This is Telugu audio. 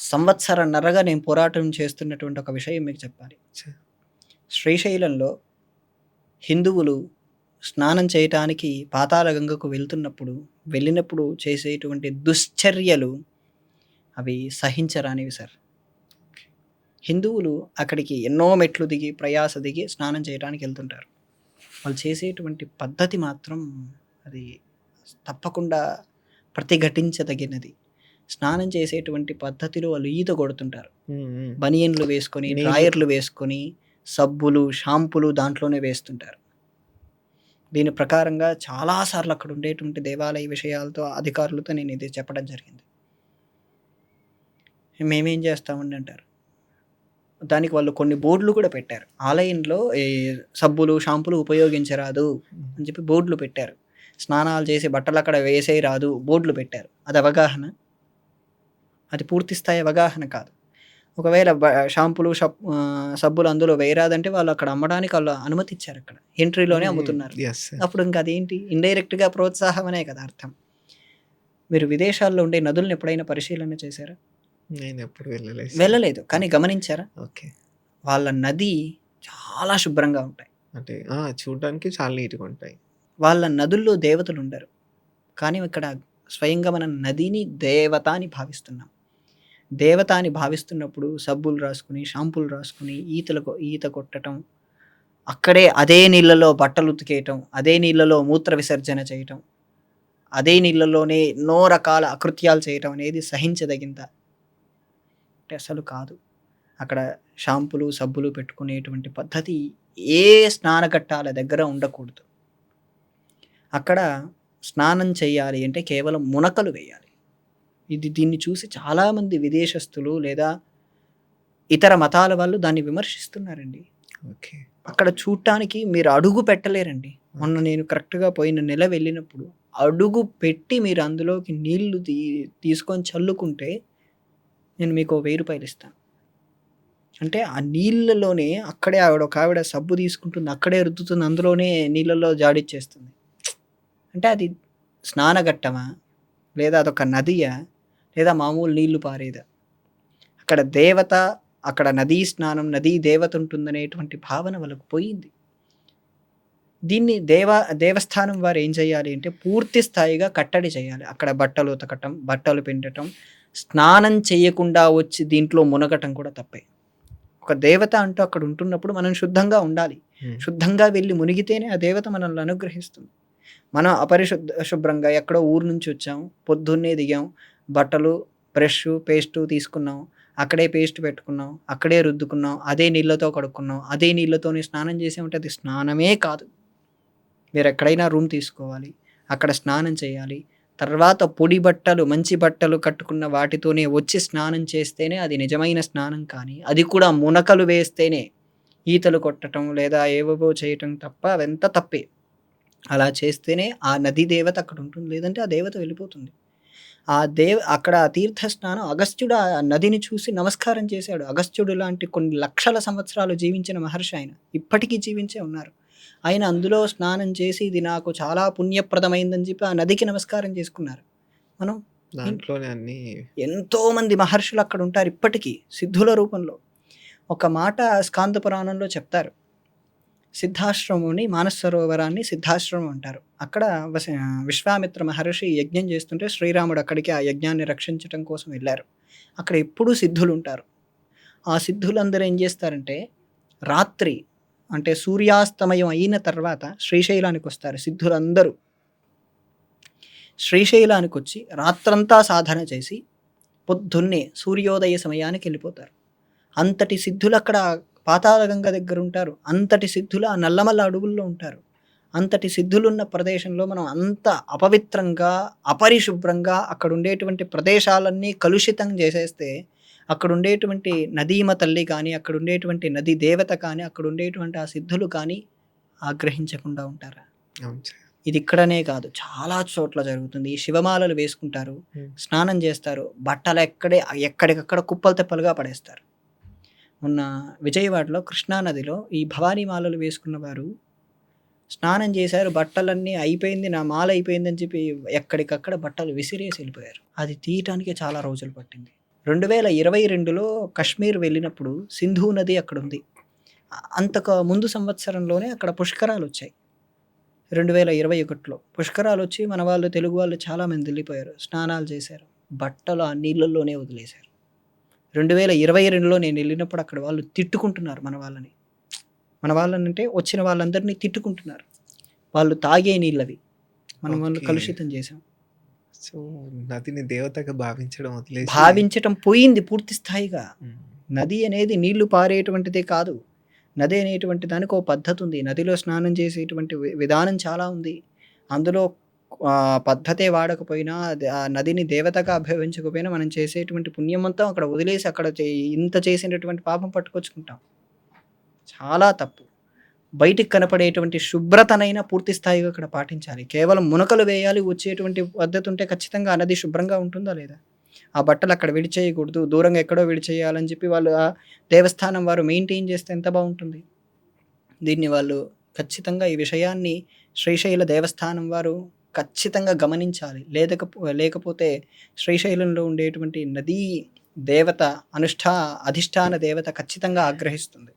సంవత్సరన్నరగా నేను పోరాటం చేస్తున్నటువంటి ఒక విషయం మీకు చెప్పాలి. చ శ్రీశైలంలో హిందువులు స్నానం చేయటానికి పాతాళగంగకు వెళ్ళినప్పుడు చేసేటువంటి దుశ్చర్యలు అవి సహించరానివి సార్. హిందువులు అక్కడికి ఎన్నో మెట్లు దిగి, ప్రయాస దిగి స్నానం చేయటానికి వెళ్తుంటారు. వాళ్ళు చేసేటువంటి పద్ధతి మాత్రం అది తప్పకుండా ప్రతిఘటించదగినది. స్నానం చేసేటువంటి పద్ధతిలో వాళ్ళు ఈత కొడుతుంటారు. హ్మ్. హ్మ్. బనియన్లు వేసుకొని, నీళ్ళు డ్రాయర్లు వేసుకొని, సబ్బులు, షాంపులు దాంట్లోనే వేస్తుంటారు. దీని ప్రకారంగా చాలా సార్లు అక్కడ ఉండేటువంటి దేవాలయ విషయాలతో, అధికారులతో నేను ఇది చెప్పడం జరిగింది. మేమేం చేస్తామండి అంటారు. దానికి వాళ్ళు కొన్ని బోర్డులు కూడా పెట్టారు. ఆలయంలో ఈ సబ్బులు, షాంపులు ఉపయోగించరాదు అని చెప్పి బోర్డులు పెట్టారు. స్నానాలు చేసి బట్టలు అక్కడ వేసేయరాదు బోర్డులు పెట్టారు. అది అవగాహన? అది పూర్తి స్థాయి అవగాహన కాదు. ఒకవేళ షాంపులు, సబ్బులు అందులో వేయరాదంటే వాళ్ళు అక్కడ అమ్మడానికి వాళ్ళు అనుమతి ఇచ్చారు. అక్కడ ఎంట్రీలోనే అమ్ముతున్నారు. యెస్. అప్పుడు ఇంకా అదేంటి? ఇండైరెక్ట్‌గా ప్రోత్సాహం అనే కదా అర్థం. మీరు విదేశాల్లో ఉండే నదులను ఎప్పుడైనా పరిశీలన చేశారా? నేనెప్పుడు వెళ్ళలేదు సార్. వెళ్ళలేదు. కానీ గమనించారా? ఓకే. వాళ్ళ నది చాలా శుభ్రంగా ఉంటాయి. అంటే చూడడానికి చాలా నీట్‌గుంటాయి. వాళ్ళ నదుల్లో దేవతలుండరు. కానీ ఇక్కడ స్వయంగా మనం నదిని దేవత అని భావిస్తున్నాం. దేవత అని భావిస్తున్నప్పుడు సబ్బులు రాసుకొని, షాంపూలు రాసుకొని ఈత కొట్టటం, అక్కడే అదే నీళ్ళలో బట్టలు ఉతికేయటం, అదే నీళ్ళలో మూత్ర విసర్జన చేయటం, అదే నీళ్ళలోనే ఎన్నో రకాల అకృత్యాలు చేయటం అనేది సహించదగిందా? అంటే అసలు కాదు. అక్కడ షాంపులు, సబ్బులు పెట్టుకునేటువంటి పద్ధతి ఏ స్నానఘట్టాల దగ్గర ఉండకూడదు. అక్కడ స్నానం చేయాలి అంటే కేవలం మునకలు వేయాలి. దీన్ని చూసి చాలామంది విదేశస్తులు లేదా ఇతర మతాల వాళ్ళు దాన్ని విమర్శిస్తున్నారండి. ఓకే. అక్కడ చూడటానికి మీరు అడుగు పెట్టలేరండి. మొన్న నేను కరెక్ట్‌గా పోయిన నెల వెళ్ళినప్పుడు అడుగు పెట్టి మీరు అందులోకి నీళ్లు తీసుకొని చల్లుకుంటే నేను మీకు రూ. 1000 ఇస్తాను. అంటే ఆ నీళ్ళలోనే అక్కడే ఒకావిడ సబ్బు తీసుకుంటుంది. అక్కడే రుద్దుతుంది. అందులోనే నీళ్ళలో జాడిచ్చేస్తుంది. అంటే అది స్నానఘట్టమా? లేదా అదొక నదియా? లేదా మామూలు నీళ్లు పారేదా? అక్కడ దేవత, అక్కడ నదీ స్నానం, నదీ దేవత ఉంటుందనేటువంటి భావన వాళ్ళకు పోయింది. దీన్ని దేవస్థానం వారు ఏం చేయాలి అంటే పూర్తి స్థాయిగా కట్టడి చేయాలి. అక్కడ బట్టలు ఉతకటం, బట్టలు పిండటం, స్నానం చేయకుండా వచ్చి దీంట్లో మునగటం కూడా తప్పే. ఒక దేవత అంటూ అక్కడ ఉంటున్నప్పుడు మనం శుద్ధంగా ఉండాలి. శుద్ధంగా వెళ్ళి మునిగితేనే ఆ దేవత మనల్ని అనుగ్రహిస్తుంది. మనం శుభ్రంగా ఎక్కడో ఊరు నుంచి వచ్చాం, పొద్దున్నే దిగాం, బట్టలు, బ్రష్, పేస్టు తీసుకున్నాం, అక్కడే పేస్ట్ పెట్టుకున్నాం, అక్కడే రుద్దుకున్నాం, అదే నీళ్ళతో కడుక్కున్నాం, అదే నీళ్ళతోనే స్నానం చేసామంటే అది స్నానమే కాదు. మీరు ఎక్కడైనా రూమ్ తీసుకోవాలి, అక్కడ స్నానం చేయాలి. తర్వాత పొడి బట్టలు, మంచి బట్టలు కట్టుకున్న వాటితోనే వచ్చి స్నానం చేస్తేనే అది నిజమైన స్నానం. కానీ అది కూడా మునకలు వేస్తేనే, ఈతలు కొట్టటం లేదా ఏవేవో చేయటం తప్ప అదంతా తప్పే. అలా చేస్తేనే ఆ నదీ దేవత అక్కడ ఉంటుంది. లేదంటే ఆ దేవత వెళ్ళిపోతుంది. అక్కడ తీర్థ స్నానం అగస్త్యుడు ఆ నదిని చూసి నమస్కారం చేశాడు. అగస్త్యుడు లాంటి కొన్ని లక్షల సంవత్సరాలు జీవించిన మహర్షి ఆయన. ఇప్పటికీ జీవించే ఉన్నారు. ఆయన అందులో స్నానం చేసి ఇది నాకు చాలా పుణ్యప్రదమైందని చెప్పి ఆ నదికి నమస్కారం చేసుకున్నారు. మనం దాంట్లోనే అన్నీ ఎంతోమంది మహర్షులు అక్కడ ఉంటారు ఇప్పటికీ సిద్ధుల రూపంలో. ఒక మాట స్కాంద పురాణంలో చెప్తారు. సిద్ధాశ్రముని మానస సరోవరాన్ని సిద్ధాశ్రమం అంటారు. అక్కడ విశ్వామిత్ర మహర్షి యజ్ఞం చేస్తుంటే శ్రీరాముడు అక్కడికి ఆ యజ్ఞాన్ని రక్షించటం కోసం వెళ్ళారు. అక్కడ ఎప్పుడూ సిద్ధులుంటారు. ఆ సిద్ధులందరూ ఏం చేస్తారంటే రాత్రి అంటే సూర్యాస్తమయం అయిన తర్వాత శ్రీశైలానికి వస్తారు సిద్ధులందరూ. శ్రీశైలానికి వచ్చి రాత్రంతా సాధన చేసి పొద్దున్నే సూర్యోదయ సమయానికి వెళ్ళిపోతారు. అంతటి సిద్ధులు అక్కడ పాతాళగంగ దగ్గర ఉంటారు. అంతటి సిద్ధులు ఆ నల్లమల్ల అడవుల్లో ఉంటారు. అంతటి సిద్ధులున్న ప్రదేశంలో మనం అంత అపవిత్రంగా, అపరిశుభ్రంగా అక్కడ ఉండేటువంటి ప్రదేశాలన్నీ కలుషితం చేసేస్తే అక్కడ ఉండేటువంటి నదీమ తల్లి కానీ, అక్కడ ఉండేటువంటి నదీ దేవత కానీ, అక్కడ ఉండేటువంటి ఆ సిద్ధులు కానీ ఆగ్రహించకుండా ఉంటారా? అవును సార్. ఇది ఇక్కడనే కాదు, చాలా చోట్ల జరుగుతుంది. ఈ శివమాలలు వేసుకుంటారు, స్నానం చేస్తారు, బట్టలు ఎక్కడికక్కడ కుప్పలు తెప్పలుగా పడేస్తారు. మొన్న విజయవాడలో కృష్ణా నదిలో ఈ భవానీ మాలలు వేసుకున్న వారు స్నానం చేశారు, బట్టలన్నీ అయిపోయింది, నా మాల అయిపోయిందని చెప్పి ఎక్కడికక్కడ బట్టలు విసిరేసి వెళ్ళిపోయారు. అది తీయటానికే చాలా రోజులు పట్టింది. 2022లో కశ్మీర్ వెళ్ళినప్పుడు సింధు నది అక్కడుంది. అంతకు ముందు సంవత్సరంలోనే అక్కడ పుష్కరాలొచ్చాయి. 2021లో పుష్కరాలొచ్చి మన వాళ్ళు తెలుగు వాళ్ళు చాలామంది ఎళ్ళిపోయారు. స్నానాలు చేశారు. బట్టలు ఆ నీళ్ళల్లోనే వదిలేశారు. 2022లో నేనెళ్ళినప్పుడు అక్కడ వాళ్ళు తిట్టుకుంటున్నారు మన వాళ్ళని. మన వాళ్ళనంటే వచ్చిన వాళ్ళందరిని తిట్టుకుంటున్నారు. వాళ్ళు తాగే నీళ్ళవి. మనం వాళ్ళు ఓకే. కలుషితం చేశాం. సో, నదిని దేవతగా భావించడం వదిలేసి భావించటం పోయింది పూర్తి స్థాయిగా. హ్మ్. నది అనేది నీళ్లు పారేటువంటిదే కాదు. నది అనేటువంటి దానికో పద్ధతుంది. నదిలో స్నానం చేసేటువంటి విధానం చాలా ఉంది. అందులో పద్ధతే వాడకపోయినా ఆ నదిని దేవతగా భావించకపోయినా మనం చేసేటువంటి పుణ్యం మొత్తం అక్కడ వదిలేసి అక్కడ ఇంత చేసినటువంటి పాపం పట్టుకొచ్చుకుంటాం. చాలా తప్పు. బయటికి కనపడేటువంటి శుభ్రతనైనా పూర్తి స్థాయిగా అక్కడ పాటించాలి. కేవలం మునకలు వేయాలి, వచ్చేటువంటి పద్ధతి ఉంటే ఖచ్చితంగా ఆ నది శుభ్రంగా ఉంటుందా లేదా? ఆ బట్టలు అక్కడ విడిచేయకూడదు. దూరంగా ఎక్కడో విడిచేయాలని చెప్పి వాళ్ళు దేవస్థానం వారు మెయింటైన్ చేస్తే ఎంత బావుంటుంది. దీన్ని వాళ్ళు ఖచ్చితంగా ఈ విషయాన్ని శ్రీశైల దేవస్థానం వారు ఖచ్చితంగా గమనించాలి. లేకపోతే శ్రీశైలంలో ఉండేటువంటి నదీ దేవత అధిష్టాన దేవత ఖచ్చితంగా ఆగ్రహిస్తుంది.